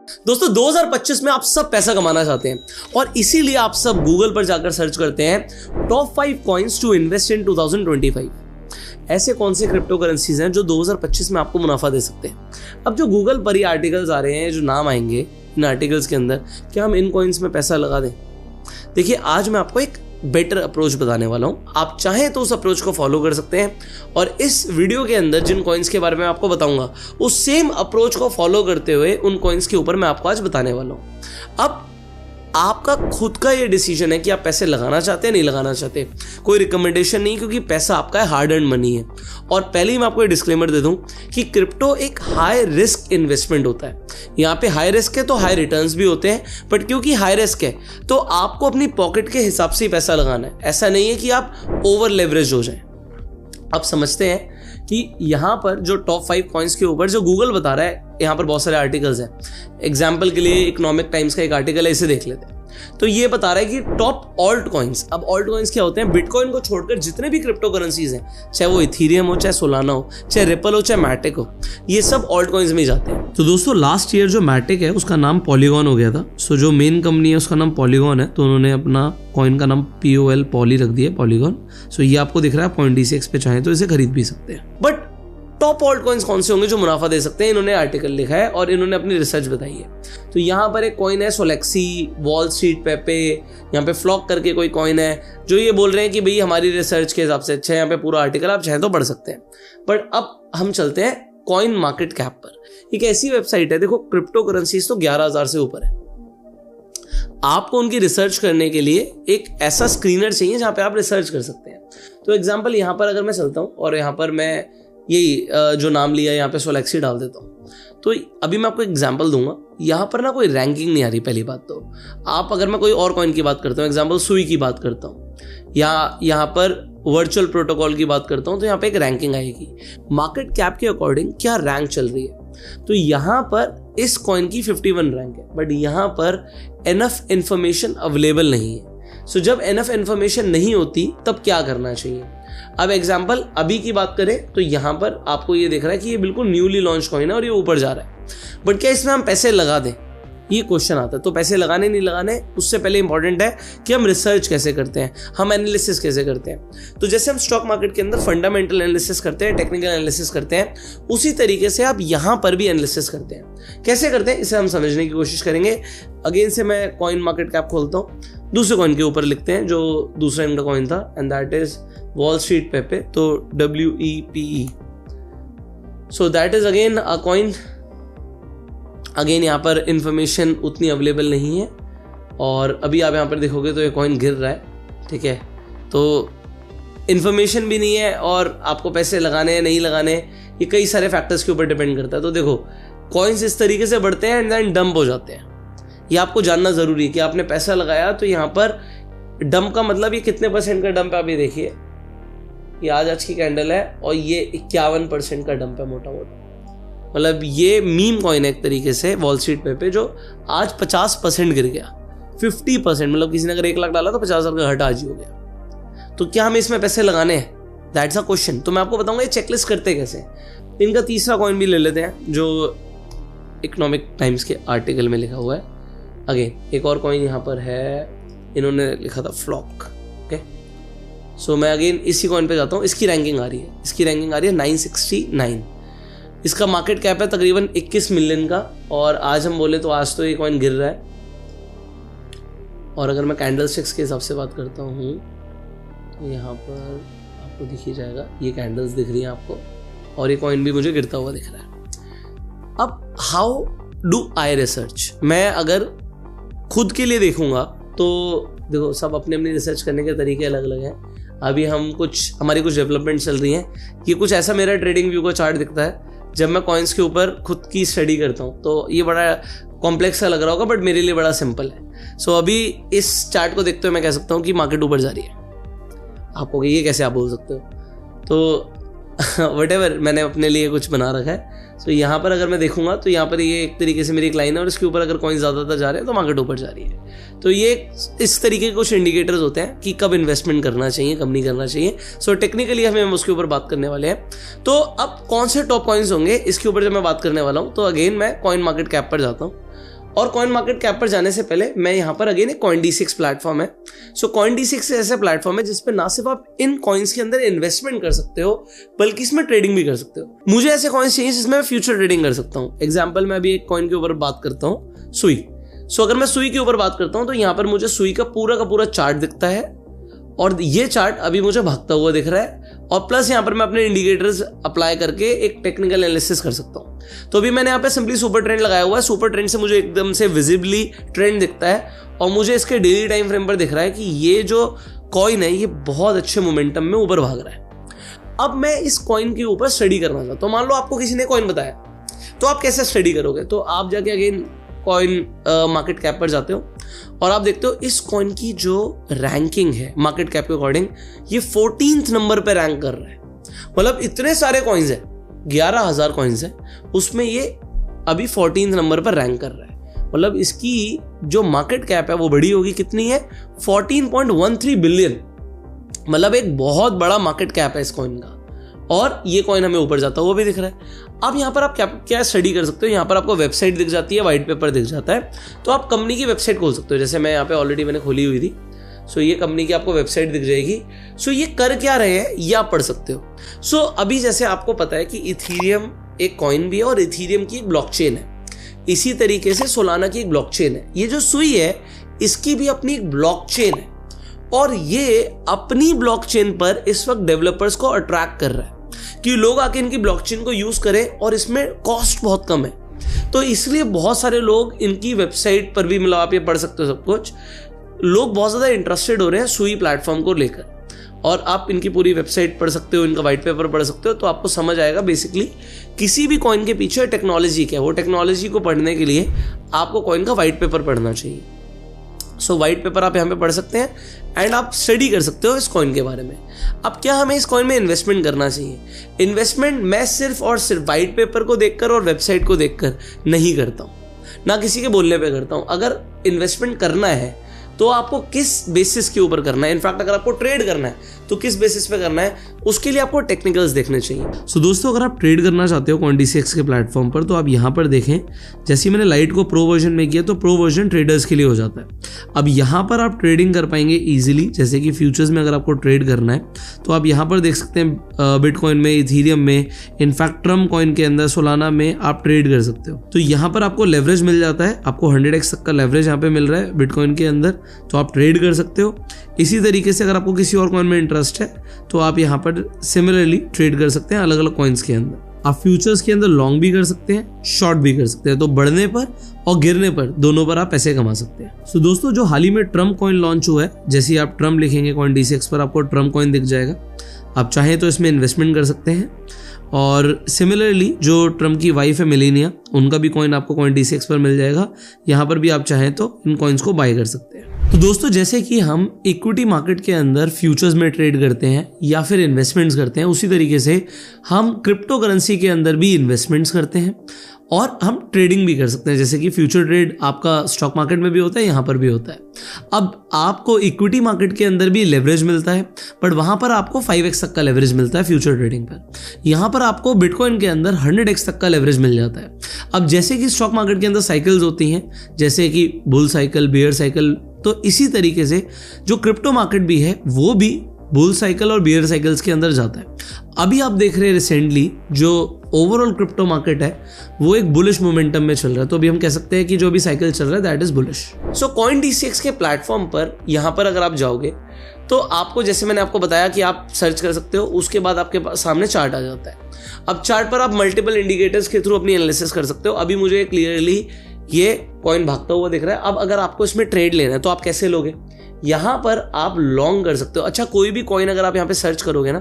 दोस्तों 2025 में आप सब पैसा कमाना चाहते हैं और इसीलिए आप सब गूगल पर जाकर सर्च करते हैं top 5 coins to invest in 2025। ऐसे कौन से क्रिप्टो करेंसीज हैं जो 2025 में आपको मुनाफा दे सकते हैं। अब जो गूगल पर ही आर्टिकल्स आ रहे हैं, जो नाम आएंगे इन आर्टिकल्स के अंदर, क्या हम इन कॉइन्स में पैसा लगा दें? देखिए, आज मैं आपको एक बेटर अप्रोच बताने वाला हूं। आप चाहें तो उस अप्रोच को फॉलो कर सकते हैं और इस वीडियो के अंदर जिन कॉइन्स के बारे में आपको बताऊंगा उस सेम अप्रोच को फॉलो करते हुए उन कॉइन्स के ऊपर मैं आपको आज बताने वाला हूं। अब आपका खुद का ये डिसीजन है कि आप पैसे लगाना चाहते हैं नहीं लगाना चाहते। कोई रिकमेंडेशन नहीं, क्योंकि पैसा आपका है, हार्ड अर्न मनी है। और पहले ही मैं आपको ये डिस्क्लेमर दे दूं कि क्रिप्टो एक हाई रिस्क इन्वेस्टमेंट होता है। यहाँ पे हाई रिस्क है तो हाई रिटर्न्स भी होते हैं, बट क्योंकि हाई रिस्क है तो आपको अपनी पॉकेट के हिसाब से ही पैसा लगाना है। ऐसा नहीं है कि आप ओवर लेवरेज हो जाए। अब समझते हैं कि यहाँ पर जो टॉप 5 कॉइन्स के ऊपर जो गूगल बता रहा है, यहाँ पर बहुत सारे आर्टिकल्स हैं। एग्जाम्पल के लिए इकोनॉमिक टाइम्स का एक आर्टिकल है, इसे देख लेते हैं। तो ये बता रहा है कि टॉप ऑल्ट कॉइन्स। अब ऑल्ट कॉइन्स क्या होते हैं? बिटकॉइन को छोड़कर जितने भी क्रिप्टो करेंसीज हैं, चाहे वो इथीरियम हो, चाहे सोलाना हो, चाहे रिपल हो, चाहे मैटिक हो, ये सब ऑल्ट कॉइन्स में ही जाते हैं। तो दोस्तों लास्ट ईयर जो मैटिक है उसका नाम पॉलीगॉन हो गया था। सो जो मेन कंपनी है उसका नाम पॉलीगॉन है, तो उन्होंने अपना कॉइन का नाम POL पॉली रख दिया, पॉलीगॉन। सो ये आपको दिख रहा है 0.26 पे, चाहे तो इसे खरीद भी सकते हैं। बट टॉप ऑल्ट कॉइन्स कौन से होंगे जो मुनाफा दे सकते हैं? इन्होंने आर्टिकल लिखा है और इन्होंने अपनी रिसर्च बताई है। तो यहाँ पर एक कॉइन है सोलेक्सी, वॉल स्ट्रीट पेपे, यहाँ पे फ्लॉक करके कोई कॉइन है जो ये बोल रहे हैं कि भाई हमारी रिसर्च के हिसाब से अच्छा है। यहाँ पे पूरा आर्टिकल आप चाहें तो पढ़ सकते हैं। बट अब हम चलते हैं कॉइन मार्केट कैप पर। एक ऐसी वेबसाइट है, देखो क्रिप्टो करेंसीज तो 11,000 से ऊपर है। आपको उनकी रिसर्च करने के लिए एक ऐसा स्क्रीनर चाहिए जहाँ पे आप रिसर्च कर सकते हैं। तो एग्जाम्पल यहाँ पर अगर मैं चलता हूँ और यहाँ पर मैं यही जो नाम लिया यहाँ पे सोलेक्सी डाल देता हूँ, तो अभी मैं आपको एग्जांपल दूंगा। यहाँ पर ना कोई रैंकिंग नहीं आ रही। पहली बात तो आप, अगर मैं कोई और कॉइन की बात करता हूँ, एग्जांपल सुई की बात करता हूँ या यहाँ पर वर्चुअल प्रोटोकॉल की बात करता हूँ, तो यहाँ पे एक रैंकिंग आएगी मार्केट कैप के अकॉर्डिंग क्या रैंक चल रही है। तो यहाँ पर इस कॉइन की 51 रैंक है, बट यहाँ पर एनफ इंफॉर्मेशन अवेलेबल नहीं है। सो जब एनफ इंफॉर्मेशन नहीं होती तब क्या करना चाहिए? अब एग्जांपल अभी की बात करें तो यहाँ पर आपको ये दिख रहा है कि ये बिल्कुल न्यूली लॉन्च कॉइन है और ये ऊपर जा रहा है। बट क्या इसमें हम पैसे लगा दें? ये क्वेश्चन आता है। तो पैसे लगाने नहीं लगाने, उससे पहले इंपॉर्टेंट है कि हम रिसर्च कैसे करते हैं, हम एनालिसिस कैसे करते हैं। तो जैसे हम स्टॉक मार्केट के अंदर फंडामेंटल एनालिसिस करते हैं, टेक्निकल एनालिसिस करते हैं, उसी तरीके से आप यहाँ पर भी एनालिसिस करते हैं। कैसे करते हैं इसे हम समझने की कोशिश करेंगे। अगेन से मैं कॉइन मार्केट कैप खोलता हूँ, दूसरे कॉइन के ऊपर लिखते हैं जो दूसरा इनका कॉइन था, and that is Wall Street Pepe, तो WEPE। So that is again a coin. Again यहाँ पर इंफॉर्मेशन उतनी अवेलेबल नहीं है और अभी आप यहाँ पर देखोगे तो ये कॉइन गिर रहा है, ठीक है। तो इंफॉर्मेशन भी नहीं है और आपको पैसे लगाने या नहीं लगाने, ये कई सारे फैक्टर्स के ऊपर डिपेंड करता है। तो देखो कॉइन्स इस तरीके से बढ़ते हैं एंड देन डंप हो जाते हैं। ये आपको जानना जरूरी है कि आपने पैसा लगाया तो यहाँ पर डंप का मतलब ये कितने % का डंप है। आप ये देखिए, ये आज की कैंडल है और ये 51% का डंप है मोटा मोटा। मतलब ये मीम कॉइन है एक तरीके से वॉल स्ट्रीट पे जो आज 50% गिर गया। 50% मतलब किसी ने अगर 1 लाख डाला तो 50,000 का घाटा आज ही हो गया। तो क्या हमें इसमें पैसे लगाने हैं? That's a question. तो मैं आपको बताऊंगा ये चेकलिस्ट करते कैसे। इनका तीसरा कॉइन भी ले लेते हैं जो इकोनॉमिक टाइम्स के आर्टिकल में लिखा हुआ है। अगेन एक और कॉइन यहाँ पर है, इन्होंने लिखा था फ्लॉक। ओके, सो मैं अगेन इसी कॉइन पे जाता हूँ। इसकी रैंकिंग आ रही है 969। इसका मार्केट कैप है तकरीबन 21 मिलियन का और आज हम बोले तो आज तो ये कॉइन गिर रहा है। और अगर मैं कैंडल स्टिक्स के हिसाब से बात करता हूँ तो यहाँ पर आपको दिख ही जाएगा, ये कैंडल्स दिख रही हैं आपको और ये कॉइन भी मुझे गिरता हुआ दिख रहा है। अब हाउ डू आई रिसर्च? मैं अगर खुद के लिए देखूंगा तो देखो सब अपने अपनी रिसर्च करने के तरीके अलग अलग हैं। अभी हमारी कुछ डेवलपमेंट चल रही हैं। ये कुछ ऐसा मेरा ट्रेडिंग व्यू का चार्ट दिखता है जब मैं कॉइन्स के ऊपर खुद की स्टडी करता हूँ। तो ये बड़ा कॉम्प्लेक्स सा लग रहा होगा बट मेरे लिए बड़ा सिंपल है। सो अभी इस चार्ट को देखते हुए मैं कह सकता हूँ कि मार्केट ऊपर जा रही है। आप कहोगे ये कैसे आप बोल सकते हो? तो व्हाटएवर मैंने अपने लिए कुछ बना रखा है। तो यहाँ पर अगर मैं देखूंगा तो यहाँ पर ये एक तरीके से मेरी एक लाइन है और इसके ऊपर अगर कॉइन ज़्यादातर जा रहे हैं तो मार्केट ऊपर जा रही है। तो ये इस तरीके के कुछ इंडिकेटर्स होते हैं कि कब इन्वेस्टमेंट करना चाहिए, कब नहीं करना चाहिए। सो टेक्निकली हम उसके ऊपर बात करने वाले हैं। तो अब कौन से टॉप कॉइन्स होंगे इसके ऊपर जब मैं बात करने वाला हूँ, तो अगेन मैं कॉइन मार्केट कैप पर जाता हूँ। और कॉइन मार्केट कैप पर जाने से पहले मैं यहाँ पर अगेन एक CoinD6 प्लेटफॉर्म है। सो CoinD6 ऐसा प्लेटफॉर्म है जिसपे ना सिर्फ आप इन कॉइन्स के अंदर इन्वेस्टमेंट कर सकते हो बल्कि इसमें ट्रेडिंग भी कर सकते हो। मुझे ऐसे कॉइन्स चाहिए जिसमें मैं फ्यूचर ट्रेडिंग कर सकता हूँ। एग्जाम्पल मैं अभी एक कॉइन के ऊपर बात करता हूँ, सुई। सो अगर मैं सुई के ऊपर बात करता हूँ तो यहाँ पर मुझे सुई का पूरा चार्ट दिखता है और ये चार्ट अभी मुझे भागता हुआ दिख रहा है और प्लस यहाँ पर मैं अपने इंडिकेटर्स अप्लाई करके एक टेक्निकल एनालिसिस कर सकता हूँ। तो अभी मैंने यहाँ पे सिंपली सुपर ट्रेंड लगाया हुआ है। सुपर ट्रेंड से मुझे एकदम से विजिबली ट्रेंड दिखता है और मुझे इसके डेली टाइम फ्रेम पर दिख रहा है कि ये जो कॉइन है ये बहुत अच्छे मोमेंटम में ऊपर भाग रहा है। अब मैं इस कॉइन के ऊपर स्टडी करना चाहता हूँ। मान लो आपको किसी ने कॉइन बताया, तो आप कैसे स्टडी करोगे? तो आप जाके अगेन कॉइन मार्केट कैप पर जाते हो और आप देखते हो इस कॉइन की जो रैंकिंग है मार्केट कैप के अकॉर्डिंग, ये 14th नंबर पे रैंक कर रहा है। मतलब इतने सारे कॉइन्स हैं, 11,000 कॉइन्स हैं, उसमें ये अभी 14th नंबर पर रैंक कर रहा है। मतलब इसकी जो मार्केट कैप है वो बड़ी होगी, कितनी है? 14.13 बिलियन। मतलब एक बहुत बड़ा मार्केट कैप है इस कॉइन का और ये कॉइन हमें ऊपर जाता हुआ भी दिख रहा है। अब यहाँ पर आप क्या स्टडी कर सकते हो? यहाँ पर आपको वेबसाइट दिख जाती है, व्हाइट पेपर दिख जाता है, तो आप कंपनी की वेबसाइट खोल सकते हो। जैसे मैं यहाँ पे ऑलरेडी मैंने खोली हुई थी। सो ये कंपनी की आपको वेबसाइट दिख जाएगी। सो ये कर क्या रहे हैं ये आप पढ़ सकते हो। सो अभी जैसे आपको पता है कि इथीरियम एक कॉइन भी है और इथीरियम की एक ब्लॉकचेन है। इसी तरीके से सोलाना की एक ब्लॉकचेन है। ये जो सुई है इसकी भी अपनी एक ब्लॉकचेन है और ये अपनी ब्लॉकचेन पर इस वक्त डेवलपर्स को अट्रैक्ट कर रहा है कि लोग आके इनकी ब्लॉकचेन को यूज करें और इसमें कॉस्ट बहुत कम है। तो इसलिए बहुत सारे लोग इनकी वेबसाइट पर भी, मतलब आप ये पढ़ सकते हो सब कुछ, लोग बहुत ज़्यादा इंटरेस्टेड हो रहे हैं सुई प्लेटफॉर्म को लेकर। और आप इनकी पूरी वेबसाइट पढ़ सकते हो, इनका व्हाइट पेपर पढ़ सकते हो, तो आपको समझ आएगा बेसिकली किसी भी कॉइन के पीछे टेक्नोलॉजी क्या है। वो टेक्नोलॉजी को पढ़ने के लिए आपको कॉइन का व्हाइट पेपर पढ़ना चाहिए। सो व्हाइट पेपर आप यहाँ पे पढ़ सकते हैं एंड आप स्टडी कर सकते हो इस कॉइन के बारे में। अब क्या हमें इस कॉइन में इन्वेस्टमेंट करना चाहिए? इन्वेस्टमेंट मैं सिर्फ और सिर्फ व्हाइट पेपर को देखकर और वेबसाइट को देखकर नहीं करता हूँ, ना किसी के बोलने पे करता हूँ। अगर इन्वेस्टमेंट करना है तो आपको किस बेसिस के ऊपर करना है, इनफैक्ट अगर आपको ट्रेड करना है तो किस बेसिस पे करना है, उसके लिए आपको टेक्निकल्स देखने चाहिए। सो दोस्तों, अगर आप ट्रेड करना चाहते हो CoinD6 के प्लेटफॉर्म पर तो आप यहाँ पर देखें, जैसे मैंने लाइट को प्रो वर्जन में किया तो प्रो वर्जन ट्रेडर्स के लिए हो जाता है। अब यहाँ पर आप ट्रेडिंग कर पाएंगे ईजिली। जैसे कि फ्यूचर्स में अगर आपको ट्रेड करना है तो आप यहाँ पर देख सकते हैं बिटकॉइन में, इथीरियम में, इनफैक्ट ट्रम्प कॉइन के अंदर, सोलाना में आप ट्रेड कर सकते हो। तो यहाँ पर आपको लेवरेज मिल जाता है, आपको 100x तक का लेवरेज यहाँ पे मिल रहा है बिटकॉइन के अंदर, तो आप ट्रेड कर सकते हो। इसी तरीके से अगर आपको किसी और कॉइन में इंटरेस्ट है तो आप यहाँ पर सिमिलरली ट्रेड कर सकते हैं अलग अलग कॉइन्स के अंदर। आप फ्यूचर्स के अंदर लॉन्ग भी कर सकते हैं, शॉर्ट भी कर सकते हैं। तो बढ़ने पर और गिरने पर दोनों पर आप पैसे कमा सकते हैं। सो दोस्तों, जो हाल ही में ट्रम्प कॉइन लॉन्च हुआ है, जैसे ही आप ट्रम्प लिखेंगे CoinD6 पर आपको ट्रम्प कॉइन दिख जाएगा। आप चाहें तो इसमें इन्वेस्टमेंट कर सकते हैं। और सिमिलरली जो ट्रम्प की वाइफ है मेलेनिया, उनका भी कॉइन आपको CoinD6 पर मिल जाएगा। यहाँ पर भी आप चाहें तो इन कॉइन्स को बाय कर सकते हैं। तो दोस्तों, जैसे कि हम इक्विटी मार्केट के अंदर फ्यूचर्स में ट्रेड करते हैं या फिर इन्वेस्टमेंट्स करते हैं, उसी तरीके से हम क्रिप्टो करेंसी के अंदर भी इन्वेस्टमेंट्स करते हैं और हम ट्रेडिंग भी कर सकते हैं। जैसे कि फ्यूचर ट्रेड आपका स्टॉक मार्केट में भी होता है, यहाँ पर भी होता है। अब आपको इक्विटी मार्केट के अंदर भी लेवरेज मिलता है, बट वहाँ पर आपको 5x तक का लेवरेज मिलता है फ्यूचर ट्रेडिंग पर। यहाँ पर आपको बिटकॉइन के अंदर 100x तक का लेवरेज मिल जाता है। अब जैसे कि स्टॉक मार्केट के अंदर साइकिल्स होती हैं, जैसे कि बुल साइकिल, बियर साइकिल, तो इसी तरीके से जो क्रिप्टो मार्केट भी है वो भी बुल साइकिल और बियर साइकिल्स के अंदर जाता है। अभी आप देख रहे हैं रिसेंटली जो ओवरऑल क्रिप्टो मार्केट है वो एक बुलिश मोमेंटम में चल रहा है। तो अभी हम कह सकते हैं कि जो भी साइकिल चल रहा है that is bullish. So CoinD6 के प्लेटफॉर्म पर यहाँ पर अगर आप जाओगे तो आपको, जैसे मैंने आपको बताया कि आप सर्च कर सकते हो, उसके बाद आपके सामने चार्ट आ जाता है। अब चार्ट पर आप मल्टीपल इंडिकेटर्स के थ्रू अपनी एनालिसिस कर सकते हो। अभी मुझे क्लियरली ये कॉइन भागता हुआ दिख रहा है। अब अगर आपको इसमें ट्रेड लेना है तो आप कैसे लोगे? यहाँ पर आप लॉन्ग कर सकते हो। अच्छा, कोई भी कॉइन अगर आप यहाँ पे सर्च करोगे ना,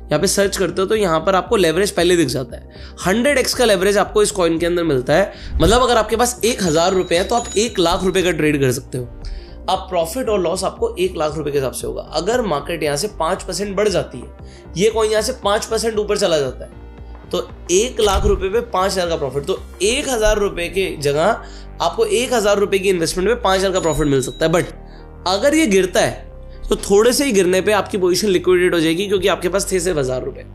यहाँ पे सर्च करते हो तो यहाँ पर आपको लेवरेज पहले दिख जाता है। 100x का लेवरेज आपको इस कॉइन के अंदर मिलता है। मतलब अगर आपके पास 1000 रुपये है तो आप 1 लाख रुपए का ट्रेड कर सकते हो। अब प्रॉफिट और लॉस आपको 1 लाख रुपए के हिसाब से होगा। अगर मार्केट यहाँ से 5% बढ़ जाती है, ये कॉइन यहाँ से 5% ऊपर चला जाता है, तो 1 लाख रुपए पे 5,000 का प्रॉफिट, तो 1,000 रुपए की जगह आपको 1,000 रुपए की इन्वेस्टमेंट में 5,000 का प्रॉफिट मिल सकता है। बट अगर ये गिरता है तो थोड़े से ही गिरने पे आपकी पोजीशन लिक्विडेट हो जाएगी, क्योंकि आपके पास थे सिर्फ 1,000 रुपए।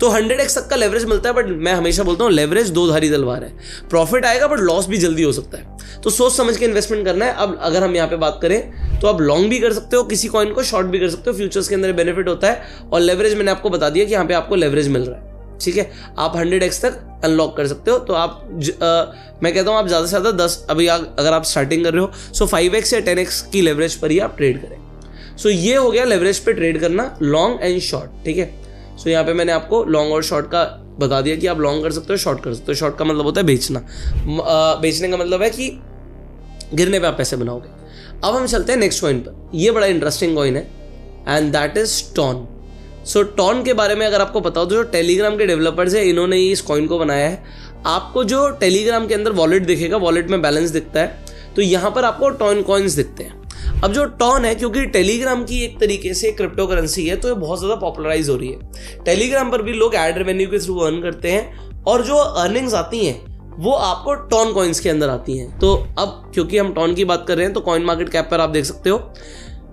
तो 100x तक का लेवरेज मिलता है, बट मैं हमेशा बोलता हूँ लेवरेज 2 धारी तलवार है। प्रॉफिट आएगा बट लॉस भी जल्दी हो सकता है, तो सोच समझ के इन्वेस्टमेंट करना है। अब अगर हम यहाँ पे बात करें तो आप लॉन्ग भी कर सकते हो किसी कॉइन को, शॉर्ट भी कर सकते हो, फ्यूचर्स के अंदर बेनिफिट होता है। और लेवरेज मैंने आपको बता दिया कि यहाँ पे आपको लेवरेज मिल रहा है, ठीक है। आप 100x तक अनलॉक कर सकते हो। तो आप मैं कहता हूँ आप ज़्यादा से ज़्यादा 10, अभी अगर आप स्टार्टिंग कर रहे हो सो 5x या 10x की लेवरेज पर ही आप ट्रेड करें। सो ये हो गया लेवरेज पे ट्रेड करना, लॉन्ग एंड शॉर्ट, ठीक है। सो यहाँ पे मैंने आपको लॉन्ग और शॉर्ट का बता दिया कि आप लॉन्ग कर सकते हो, शॉर्ट कर सकते हो। शॉर्ट का मतलब होता है बेचना, बेचने का मतलब है कि गिरने पे आप पैसे बनाओगे। अब हम चलते हैं नेक्स्ट कॉइन पर। ये बड़ा इंटरेस्टिंग कॉइन है and that is TON. So TON के बारे में अगर आपको पता हो तो जो टेलीग्राम के डेवलपर्स है इन्होंने इस कॉइन को बनाया है। आपको जो टेलीग्राम के अंदर वॉलेट दिखेगा, वॉलेट में बैलेंस दिखता है, तो यहाँ पर आपको टॉन कॉइन्स दिखते हैं। अब जो टॉन है, क्योंकि टेलीग्राम की एक तरीके से क्रिप्टो करेंसी है, तो ये बहुत ज़्यादा पॉपुलराइज हो रही है। टेलीग्राम पर भी लोग एड रेवेन्यू के थ्रू अर्न करते हैं, और जो अर्निंग्स आती हैं वो आपको टॉन कॉइन्स के अंदर आती हैं। तो अब क्योंकि हम टॉन की बात कर रहे हैं तो कॉइन मार्केट कैप पर आप देख सकते हो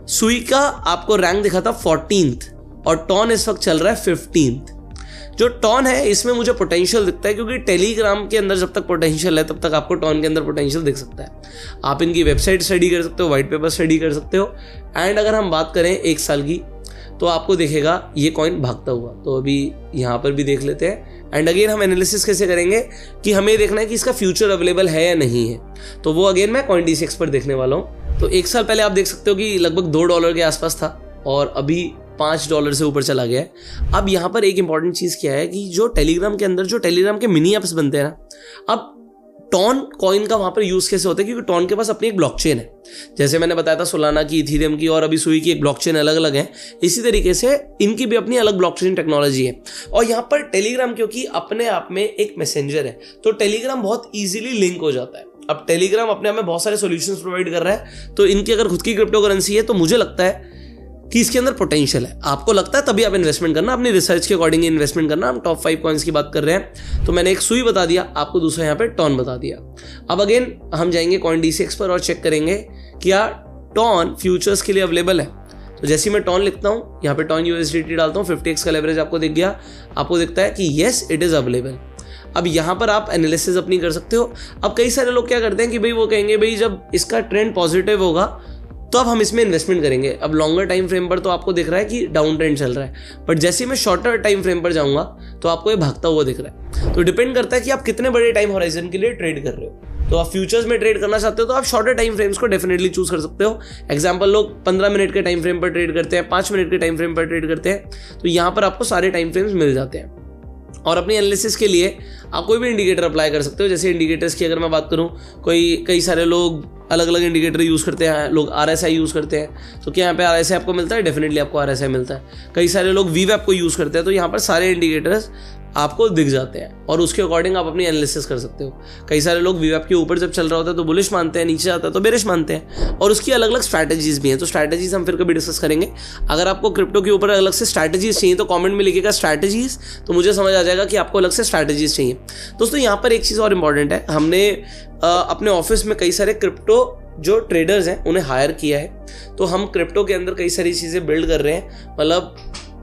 सुई का आपको रैंक दिखा था 14th और टॉन इस वक्त चल रहा है 15th। जो टॉन है इसमें मुझे पोटेंशियल दिखता है, क्योंकि टेलीग्राम के अंदर जब तक पोटेंशियल है तब तक आपको टॉन के अंदर पोटेंशियल दिख सकता है। आप इनकी वेबसाइट स्टडी कर सकते हो, व्हाइट पेपर स्टडी कर सकते हो। एंड अगर हम बात करें 1 साल की तो आपको दिखेगा ये कॉइन भागता हुआ। तो अभी यहाँ पर भी देख लेते हैं। एंड अगेन हम एनालिसिस कैसे करेंगे कि हमें देखना है कि इसका फ्यूचर अवेलेबल है या नहीं है, तो वो अगेन मैं CoinDCX पर देखने वाला हूँ। तो 1 साल पहले आप देख सकते हो कि लगभग $2 के आसपास था और अभी $5 से ऊपर चला गया है। अब यहाँ पर एक इंपॉर्टेंट चीज़ क्या है कि जो टेलीग्राम के अंदर जो टेलीग्राम के मिनी ऐप्स बनते हैं ना, अब टॉन कॉइन का वहाँ पर यूज़ कैसे होता है, क्योंकि टॉन के पास अपनी एक ब्लॉकचेन है। जैसे मैंने बताया था सोलाना की, इथीरियम की और अभी सुई की एक ब्लॉकचेन अलग अलग है, इसी तरीके से इनकी भी अपनी अलग ब्लॉकचेन टेक्नोलॉजी है। और यहाँ पर टेलीग्राम क्योंकि अपने आप में एक मैसेंजर है, तो टेलीग्राम बहुत ईजिली लिंक हो जाता है। अब टेलीग्राम अपने आप में बहुत सारे सॉल्यूशंस प्रोवाइड कर रहा है, तो इनकी अगर खुद की क्रिप्टो करेंसी है तो मुझे लगता है कि इसके अंदर पोटेंशियल है। आपको लगता है तभी आप इन्वेस्टमेंट करना, अपनी रिसर्च के अकॉर्डिंग इन्वेस्टमेंट करना। हम टॉप 5 कॉइन्स की बात कर रहे हैं, तो मैंने एक सुई बता दिया, आपको दूसरा यहाँ पे टॉन बता दिया। अब अगेन हम जाएंगे CoinDCX पर और चेक करेंगे क्या टॉन फ्यूचर्स के लिए अवेलेबल है। तो जैसे मैं टॉन लिखता हूँ, यहाँ पे टॉन USDT डालता हूँ, 50x का लेवरेज आपको दिख गया, आपको दिखता है कि येस इट इज़ अवेलेबल। अब यहाँ पर आप एनालिसिस अपनी कर सकते हो। अब कई सारे लोग क्या करते हैं कि भाई वो कहेंगे भाई जब इसका ट्रेंड पॉजिटिव होगा तो अब हम इसमें इन्वेस्टमेंट करेंगे। अब लॉन्गर टाइम फ्रेम पर तो आपको दिख रहा है कि डाउन ट्रेंड चल रहा है, बट जैसे मैं शॉर्टर टाइम फ्रेम पर जाऊंगा तो आपको ये भागता हुआ दिख रहा है। तो डिपेंड करता है कि आप कितने बड़े टाइम होराइजन के लिए ट्रेड कर रहे हो। तो आप फ्यूचर्स में ट्रेड करना चाहते हो तो आप शॉर्टर टाइम फ्रेम्स को डेफिनेटली चूज कर सकते हो। एग्जाम्पल, लोग 15 मिनट के टाइम फ्रेम पर ट्रेड करते हैं, 5 मिनट के टाइम फ्रेम पर ट्रेड करते हैं, तो यहाँ पर आपको सारे टाइम फ्रेम्स मिल जाते हैं। और अपनी एनालिसिस के लिए आप कोई भी इंडिकेटर अप्लाई कर सकते हो। जैसे इंडिकेटर्स की अगर मैं बात करूं, कई सारे लोग अलग अलग इंडिकेटर यूज़ करते हैं। लोग RSI यूज़ करते हैं, तो क्या यहाँ पे RSI आपको मिलता है? डेफिनेटली आपको RSI मिलता है। कई सारे लोग VWAP को यूज़ करते हैं, तो यहाँ पर सारे इंडिकेटर्स आपको दिख जाते हैं और उसके अकॉर्डिंग आप अपनी एनालिसिस कर सकते हो। कई सारे लोग VWAP के ऊपर जब चल रहा होता है तो बुलिश मानते हैं, नीचे आता है तो बेरिश मानते हैं, और उसकी अलग अलग स्ट्रैटेजीज भी हैं। तो स्ट्रैटेजीज हम फिर कभी डिस्कस करेंगे। अगर आपको क्रिप्टो के ऊपर अलग से स्ट्रैटेजीज चाहिए तो कमेंट में लिखिएगा स्ट्रैटेजीज, तो मुझे समझ आ जाएगा कि आपको अलग से स्ट्रैटेजीज चाहिए। दोस्तों यहाँ पर एक चीज़ और इंपॉर्टेंट है, हमने अपने ऑफिस में कई सारे क्रिप्टो जो ट्रेडर्स हैं उन्हें हायर किया है। तो हम क्रिप्टो के अंदर कई सारी चीज़ें बिल्ड कर रहे हैं, मतलब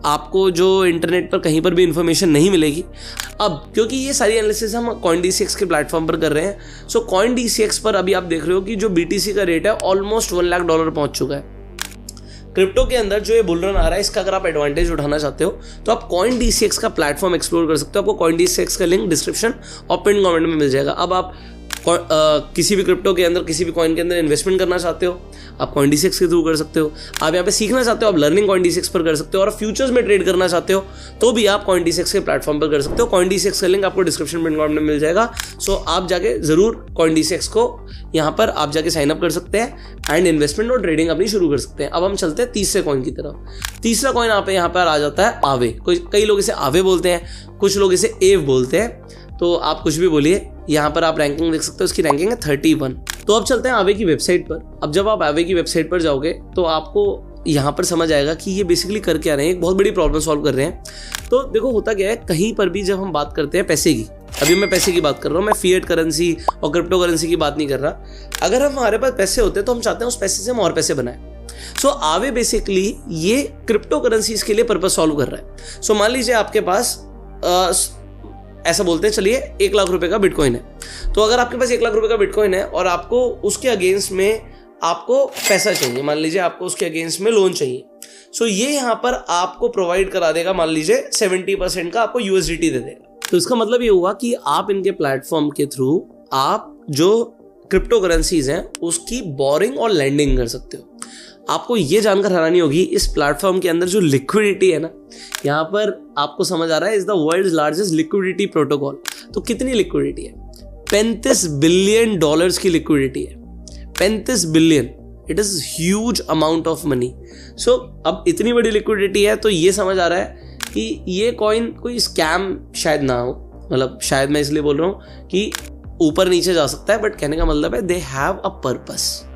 आपको जो इंटरनेट पर कहीं पर भी इंफॉर्मेशन नहीं मिलेगी। अब क्योंकि ये सारी एनालिसिस हम CoinDCX के प्लेटफॉर्म पर कर रहे हैं, सो CoinDCX पर अभी आप देख रहे हो कि जो BTC का रेट है ऑलमोस्ट $1 लाख पहुंच चुका है। क्रिप्टो के अंदर जो ये बुल रन आ रहा है, इसका अगर आप एडवांटेज उठाना चाहते हो तो आप CoinDCX का प्लेटफॉर्म एक्सप्लोर कर सकते हो। आपको CoinDCX का लिंक डिस्क्रिप्शन और पिन कमेंट में मिल जाएगा। अब आप किसी भी क्रिप्टो के अंदर, किसी भी कॉइन के अंदर इन्वेस्टमेंट करना चाहते हो, आप CoinDCX के थ्रू कर सकते हो। आप यहाँ पे सीखना चाहते हो, आप लर्निंग CoinDCX पर कर सकते हो। और फ्यूचर्स में ट्रेड करना चाहते हो तो भी आप CoinDCX के प्लेटफॉर्म पर कर सकते हो। CoinDCX का लिंक आपको डिस्क्रिप्शन पिन कमेंट में मिल जाएगा। सो आप जाके जरूर CoinDCX को यहाँ पर आप जाके साइन अप कर सकते हैं एंड इन्वेस्टमेंट और ट्रेडिंग अपनी शुरू कर सकते हैं। अब हम चलते हैं तीसरे कॉइन की तरफ। तीसरा कॉइन आप यहाँ पर आ जाता है आवे। कई लोग इसे आवे बोलते हैं, कुछ लोग इसे एव बोलते हैं, तो आप कुछ भी बोलिए। यहाँ पर आप रैंकिंग देख सकते हो, उसकी रैंकिंग है 31। तो अब चलते हैं आवे की वेबसाइट पर। अब जब आप आवे की वेबसाइट पर जाओगे तो आपको यहाँ पर समझ आएगा कि ये बेसिकली कर क्या रहे हैं, एक बहुत बड़ी प्रॉब्लम सॉल्व कर रहे हैं। तो देखो होता क्या है, कहीं पर भी जब हम बात करते हैं पैसे की, अभी मैं पैसे की बात कर रहा हूँ, मैं फिएट करेंसी और क्रिप्टो करेंसी की बात नहीं कर रहा। अगर हमारे पास पैसे होते हैं तो हम चाहते हैं उस पैसे से हम और पैसे बनाएं। सो आवे बेसिकली ये क्रिप्टो करेंसीज के लिए पर्पस सॉल्व कर रहा है। सो मान लीजिए आपके पास ऐसा बोलते हैं चलिए 1 लाख रुपए का बिटकॉइन है। तो अगर आपके पास 1 लाख रुपए का बिटकॉइन है और आपको उसके अगेंस्ट में आपको पैसा चाहिए, मान लीजिए आपको उसके अगेंस्ट में लोन चाहिए, सो ये यहाँ पर आपको प्रोवाइड करा देगा, मान लीजिए 70% का आपको यूएसडीटी दे देगा। तो इसका मतलब ये हुआ कि आप इनके प्लेटफॉर्म के थ्रू आप जो क्रिप्टो करेंसीज हैं उसकी बोरिंग और लैंडिंग कर सकते हो। आपको ये जानकर हैरानी होगी इस प्लेटफॉर्म के अंदर जो लिक्विडिटी है ना, यहाँ पर आपको समझ आ रहा है is the world's largest liquidity protocol. तो कितनी लिक्विडिटी है? $35 बिलियन की लिक्विडिटी है। 35 billion, it is huge amount of money. So अब इतनी बड़ी लिक्विडिटी है तो ये समझ आ रहा है कि ये कॉइन कोई स्कैम शायद ना हो, मतलब शायद मैं इसलिए बोल रहा हूँ कि ऊपर नीचे जा सकता है, बट कहने का मतलब है दे हैव अ पर्पस।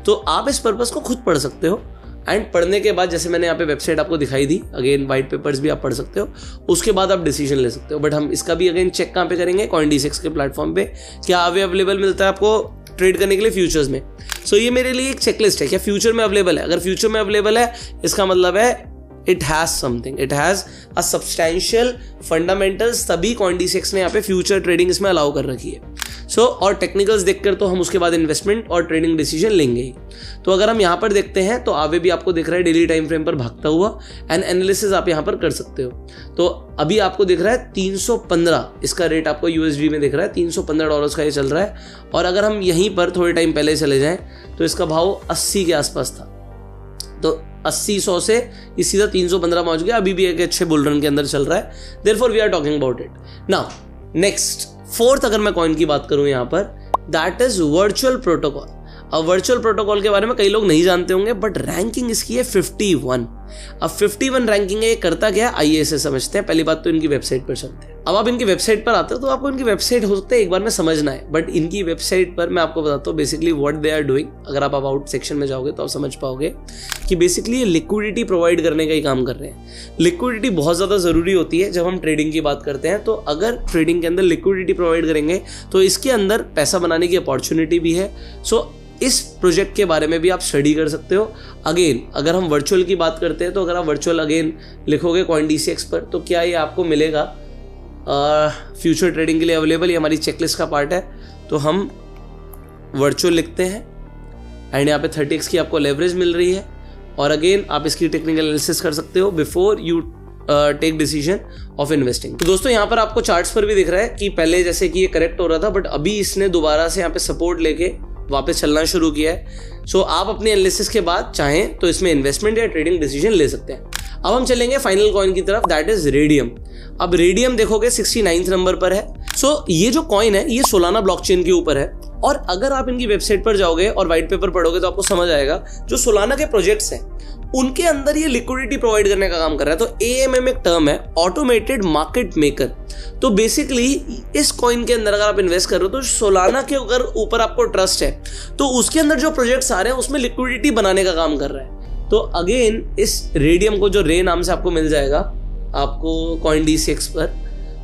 तो आप इस पर्पस को खुद पढ़ सकते हो एंड पढ़ने के बाद जैसे मैंने यहाँ पे वेबसाइट आपको दिखाई दी, अगेन वाइट पेपर्स भी आप पढ़ सकते हो, उसके बाद आप डिसीजन ले सकते हो। बट हम इसका भी अगेन चेक कहाँ पे करेंगे? CoinDCX के प्लेटफॉर्म पे क्या आवे अवेलेबल मिलता है आपको ट्रेड करने के लिए फ्यूचर्स में। सो ये मेरे लिए एक चेकलिस्ट है, क्या फ्यूचर में अवेलेबल है? अगर फ्यूचर में अवेलेबल है इसका मतलब है it has something, it has a substantial fundamentals, तभी CoinDCX ने यहाँ पे फ्यूचर ट्रेडिंग इसमें अलाउ कर रखी है। और टेक्निकल्स देखकर तो हम उसके बाद इन्वेस्टमेंट और ट्रेडिंग डिसीजन लेंगे ही। तो अगर हम यहाँ पर देखते हैं तो आवे भी आपको दिख रहा है डेली टाइम फ्रेम पर भागता हुआ, एंड एनालिसिस आप यहाँ पर कर सकते हो। तो अभी आपको दिख रहा है 315, इसका रेट आपको यूएसडी में दिख रहा है, $315 का ये चल रहा है। और अगर हम यहीं पर थोड़े टाइम पहले चले जाएं तो इसका भाव 80 के आसपास था। तो 80-100 से ये सीधा 315 पहुंच गया, अभी भी एक अच्छे बुल रन के अंदर चल रहा है। Therefore we are talking about it. Now next, fourth अगर मैं कॉइन की बात करूं यहाँ पर, दैट इज वर्चुअल प्रोटोकॉल। अब वर्चुअल प्रोटोकॉल के बारे में कई लोग नहीं जानते होंगे, बट रैंकिंग इसकी है 51। अब 51 रैंकिंग है, ये करता क्या है आइए इसे समझते हैं। पहली बात तो इनकी वेबसाइट पर चलते हैं। अब आप इनकी वेबसाइट पर आते हो तो आपको इनकी वेबसाइट हो सकता है एक बार में समझना है, बट इनकी वेबसाइट पर मैं आपको बताता हूँ basically what they are doing. अगर आप अबाउट सेक्शन में जाओगे तो आप समझ पाओगे कि बेसिकली ये लिक्विडिटी प्रोवाइड करने का ही काम कर रहे हैं। लिक्विडिटी बहुत ज़्यादा ज़रूरी होती है जब हम ट्रेडिंग की बात करते हैं। तो अगर ट्रेडिंग के अंदर लिक्विडिटी प्रोवाइड करेंगे तो इसके अंदर पैसा बनाने की अपॉर्चुनिटी भी है। इस प्रोजेक्ट के बारे में भी आप स्टडी कर सकते हो। अगेन अगर हम वर्चुअल की बात करते हैं तो अगर आप वर्चुअल अगेन लिखोगे CoinDCX पर तो क्या ये आपको मिलेगा फ्यूचर ट्रेडिंग के लिए अवेलेबल, ये हमारी चेकलिस्ट का पार्ट है। तो हम वर्चुअल लिखते हैं एंड यहाँ पे 30x की आपको लेवरेज मिल रही है। और अगेन आप इसकी टेक्निकल एनालिसिस कर सकते हो before you take decision of investing. तो दोस्तों यहाँ पर आपको चार्ट्स पर भी दिख रहा है कि पहले जैसे कि ये करेक्ट हो रहा था, बट अभी इसने दोबारा से यहाँ पे सपोर्ट लेके वापस चलना शुरू किया है। आप अपने एनालिसिस के बाद चाहें तो इसमें इन्वेस्टमेंट या ट्रेडिंग डिसीजन ले सकते हैं। अब हम चलेंगे फाइनल कॉइन की तरफ, दैट इज रेडियम। अब रेडियम देखोगे 69 नंबर पर है। ये जो कॉइन है ये सोलाना ब्लॉकचेन के ऊपर है। और अगर आप इनकी वेबसाइट पर जाओगे और व्हाइट पेपर पढ़ोगे तो आपको समझ आएगा जो सोलाना के प्रोजेक्ट्स हैं उनके अंदर ये लिक्विडिटी प्रोवाइड करने का काम कर रहा है। तो AMM एक टर्म है, ऑटोमेटेड मार्केट मेकर। तो बेसिकली इस कॉइन के अंदर अगर आप इन्वेस्ट कर रहे हो तो सोलाना के अगर ऊपर आपको ट्रस्ट है तो उसके अंदर जो प्रोजेक्ट्स आ रहे हैं उसमें लिक्विडिटी बनाने का काम कर रहा है। तो अगेन इस रेडियम को जो रे नाम से आपको मिल जाएगा आपको CoinDCX पर।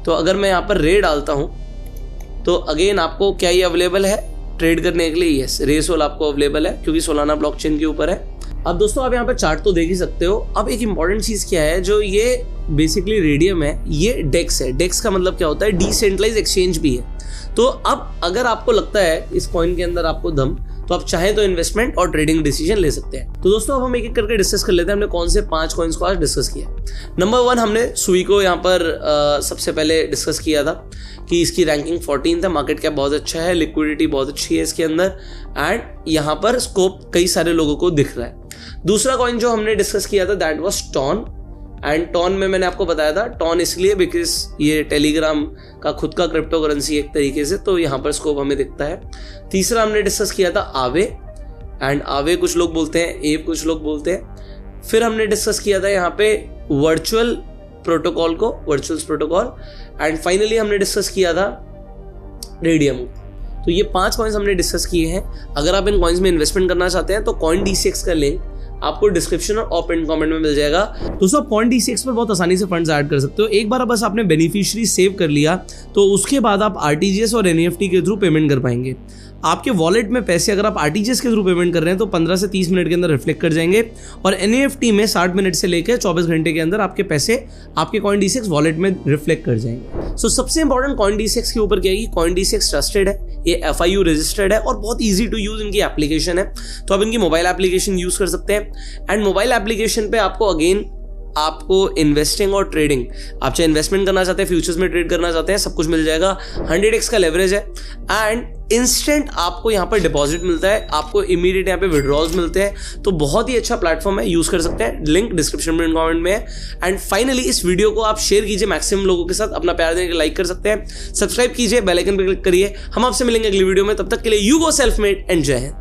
तो अगर मैं यहाँ पर रे डालता हूँ तो अगेन आपको क्या ये अवेलेबल है ट्रेड करने के लिए? यस, रेसोल आपको अवेलेबल है क्योंकि सोलाना ब्लॉकचेन के ऊपर है। अब दोस्तों आप यहाँ पे चार्ट तो देख ही सकते हो। अब एक इंपॉर्टेंट चीज क्या है, जो ये बेसिकली रेडियम है ये डेक्स है। डेक्स का मतलब क्या होता है? डिसेंट्रलाइज एक्सचेंज भी है। तो अब अगर आपको लगता है इस कॉइन के अंदर आपको दम, तो आप चाहें तो इन्वेस्टमेंट और ट्रेडिंग डिसीजन ले सकते हैं। तो दोस्तों अब हम एक एक करके डिस्कस कर लेते हैं हमने कौन से 5 कॉइन्स को आज डिस्कस किया। नंबर 1 हमने सुई को यहाँ पर सबसे पहले डिस्कस किया था कि इसकी रैंकिंग 14 था, मार्केट कैप बहुत अच्छा है, लिक्विडिटी बहुत अच्छी है इसके अंदर, एंड यहाँ पर स्कोप कई सारे लोगों को दिख रहा है। दूसरा कॉइन जो हमने डिस्कस किया था that was TON. And TON में मैंने आपको बताया था टॉन इसलिए बिकॉज ये टेलीग्राम का खुद का क्रिप्टो करेंसी एक तरीके से, तो यहाँ पर स्कोप हमें दिखता है। तीसरा हमने डिस्कस किया था आवे, एंड आवे कुछ लोग बोलते हैं, एव कुछ लोग बोलते हैं। फिर हमने डिस्कस किया था यहाँ पे वर्चुअल प्रोटोकॉल को, वर्चुअल प्रोटोकॉल। एंड फाइनली हमने डिस्कस किया था रेडियम। तो ये 5 कॉइन्स हमने डिस्कस किए हैं। अगर आप इन कॉइन्स में इन्वेस्टमेंट करना चाहते हैं तो CoinDCX का लिंक आपको डिस्क्रिप्शन और पिन कमेंट में मिल जाएगा। दोस्तों, आप CoinDCX पर बहुत आसानी से फंड्स ऐड कर सकते हो। एक बार बस आपने बेनिफिशियरी सेव कर लिया तो उसके बाद आप RTGS और NEFT के थ्रू पेमेंट कर पाएंगे। आपके वॉलेट में पैसे अगर आप RTGS के थ्रू पेमेंट कर रहे हैं तो 15 से 30 मिनट के अंदर रिफ्लेक्ट कर जाएंगे और NEFT में 60 मिनट से लेकर 24 घंटे के अंदर आपके पैसे आपके CoinDCX वॉलेट में रिफ्लेक्ट कर जाएंगे। सो सबसे इंपॉर्टेंट CoinDCX के ऊपर क्या है कि CoinDCX ट्रस्टेड है, ये FIU रजिस्टर्ड है और बहुत ईजी टू यूज इनकी एप्लीकेशन है। तो आप इनकी मोबाइल एप्लीकेशन यूज कर सकते हैं। एंड मोबाइल एप्लीकेशन पे आपको इन्वेस्टिंग और ट्रेडिंग, आप चाहे इन्वेस्टमेंट करना चाहते हैं, फ्यूचर्स में ट्रेड करना चाहते हैं, सब कुछ मिल जाएगा। 100x का लेवरेज है एंड इंस्टेंट आपको यहाँ पर डिपॉजिट मिलता है, आपको इमीडिएट यहाँ पे विड्रॉल्स मिलते हैं। तो बहुत ही अच्छा प्लेटफॉर्म है, यूज कर सकते हैं। लिंक डिस्क्रिप्शन में कमेंट में है। एंड फाइनली इस वीडियो को आप शेयर कीजिए मैक्सिमम लोगों के साथ, अपना प्यार देने के लाइक कर सकते हैं, सब्सक्राइब कीजिए, बेल आइकन पर क्लिक करिए। हम आपसे मिलेंगे अगली वीडियो में, तब तक के लिए you go self made and जय हिंद।